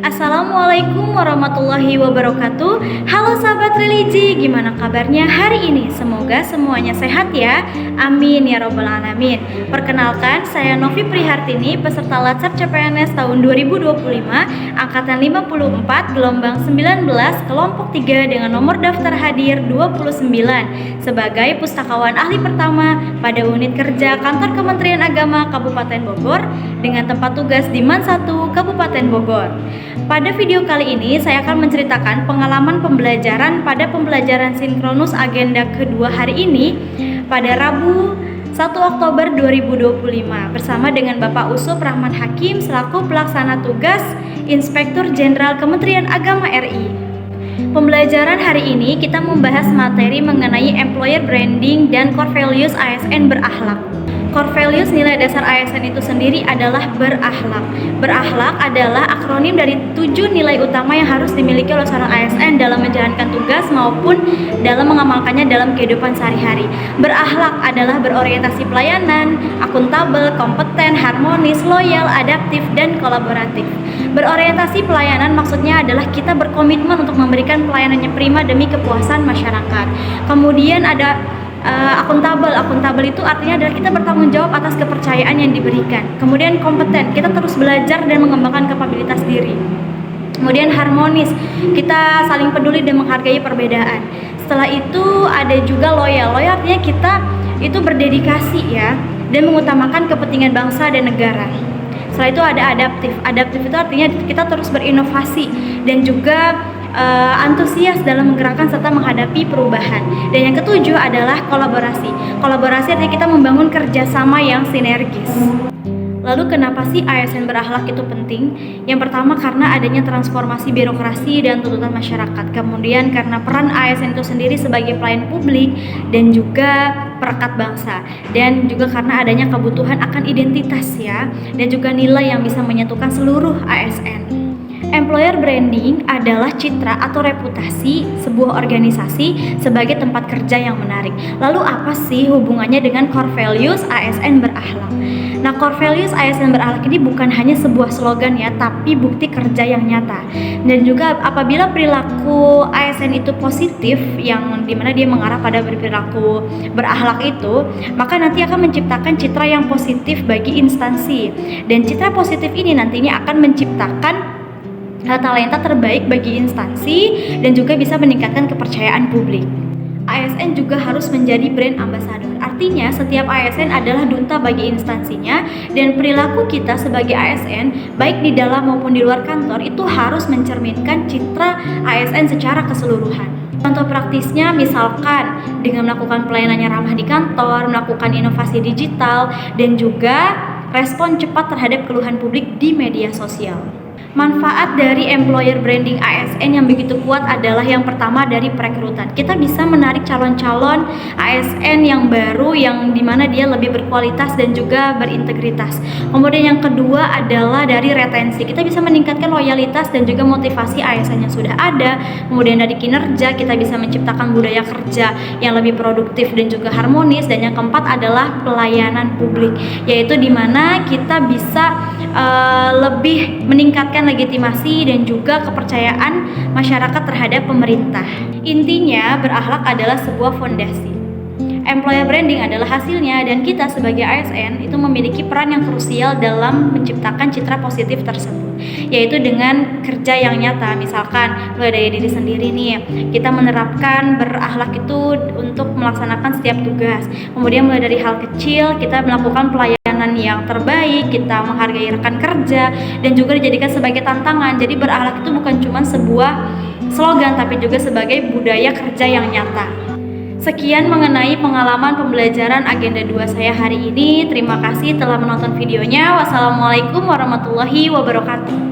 Assalamualaikum warahmatullahi wabarakatuh. Halo sahabat religi, gimana kabarnya hari ini? Semoga semuanya sehat ya. Amin ya robbal alamin. Perkenalkan, saya Novi Prihartini, peserta Latsar CPNS tahun 2025, angkatan 54, gelombang 19, kelompok 3 dengan nomor daftar hadir 29 sebagai pustakawan ahli pertama pada unit kerja Kantor Kementerian Agama Kabupaten Bogor dengan tempat tugas di MAN 1 Kabupaten Bogor. Pada video kali ini saya akan menceritakan pengalaman pembelajaran pada pembelajaran sinkronus agenda kedua hari ini pada Rabu 1 Oktober 2025 bersama dengan Bapak Usup Rahman Hakim selaku pelaksana tugas Inspektur Jenderal Kementerian Agama RI. Pembelajaran hari ini kita membahas materi mengenai employer branding dan core values ASN berakhlak. Core values nilai dasar ASN itu sendiri adalah berakhlak. Berakhlak adalah akronim dari 7 nilai utama yang harus dimiliki oleh seorang ASN dalam menjalankan tugas maupun dalam mengamalkannya dalam kehidupan sehari-hari. Berakhlak adalah berorientasi pelayanan, akuntabel, kompeten, harmonis, loyal, adaptif, dan kolaboratif. Berorientasi pelayanan maksudnya adalah kita berkomitmen untuk memberikan pelayanan yang prima demi kepuasan masyarakat. Kemudian ada akuntabel itu artinya adalah kita bertanggung jawab atas kepercayaan yang diberikan. Kemudian kompeten, kita terus belajar dan mengembangkan kapabilitas diri. Kemudian harmonis, kita saling peduli dan menghargai perbedaan. Setelah itu ada juga loyal. Loyal artinya kita itu berdedikasi ya dan mengutamakan kepentingan bangsa dan negara. Setelah itu ada adaptif. Adaptif itu artinya kita terus berinovasi dan juga antusias dalam menggerakkan serta menghadapi perubahan. Dan yang ketujuh adalah kolaborasi. Kolaborasi artinya kita membangun kerjasama yang sinergis. Lalu kenapa sih ASN berakhlak itu penting? Yang pertama karena adanya transformasi birokrasi dan tuntutan masyarakat. Kemudian karena peran ASN itu sendiri sebagai pelayan publik dan juga perekat bangsa. Dan juga karena adanya kebutuhan akan identitas ya. Dan juga nilai yang bisa menyatukan seluruh ASN. Employer branding adalah citra atau reputasi sebuah organisasi sebagai tempat kerja yang menarik. Lalu apa sih hubungannya dengan core values ASN berakhlak? Nah, core values ASN berakhlak ini bukan hanya sebuah slogan ya, tapi bukti kerja yang nyata. Dan juga apabila perilaku ASN itu positif, yang dimana dia mengarah pada berperilaku berakhlak itu, maka nanti akan menciptakan citra yang positif bagi instansi. Dan citra positif ini nantinya akan menciptakan talenta terbaik bagi instansi dan juga bisa meningkatkan kepercayaan publik. ASN juga harus menjadi brand ambassador. Artinya setiap ASN adalah duta bagi instansinya dan perilaku kita sebagai ASN baik di dalam maupun di luar kantor itu harus mencerminkan citra ASN secara keseluruhan. Contoh praktisnya misalkan dengan melakukan pelayanan yang ramah di kantor, melakukan inovasi digital dan juga respon cepat terhadap keluhan publik di media sosial. Manfaat dari employer branding ASN yang begitu kuat adalah yang pertama dari perekrutan. Kita bisa menarik calon-calon ASN yang baru yang dimana dia lebih berkualitas dan juga berintegritas. Kemudian yang kedua adalah dari retensi. Kita bisa meningkatkan loyalitas dan juga motivasi ASN yang sudah ada. Kemudian dari kinerja kita bisa menciptakan budaya kerja yang lebih produktif dan juga harmonis. Dan yang keempat adalah pelayanan publik, yaitu dimana kita bisa lebih meningkatkan legitimasi dan juga kepercayaan masyarakat terhadap pemerintah. Intinya berakhlak adalah sebuah fondasi. Employer branding adalah hasilnya dan kita sebagai ASN itu memiliki peran yang krusial dalam menciptakan citra positif tersebut, yaitu dengan kerja yang nyata. Misalkan mulai dari diri sendiri nih, kita menerapkan berakhlak itu untuk melaksanakan setiap tugas. Kemudian mulai dari hal kecil kita melakukan pelayanan yang terbaik, kita menghargai rekan kerja dan juga dijadikan sebagai tantangan. Jadi berakhlak itu bukan cuma sebuah slogan tapi juga sebagai budaya kerja yang nyata. Sekian mengenai pengalaman pembelajaran agenda 2 saya hari ini. Terima kasih telah menonton videonya. Wassalamualaikum warahmatullahi wabarakatuh.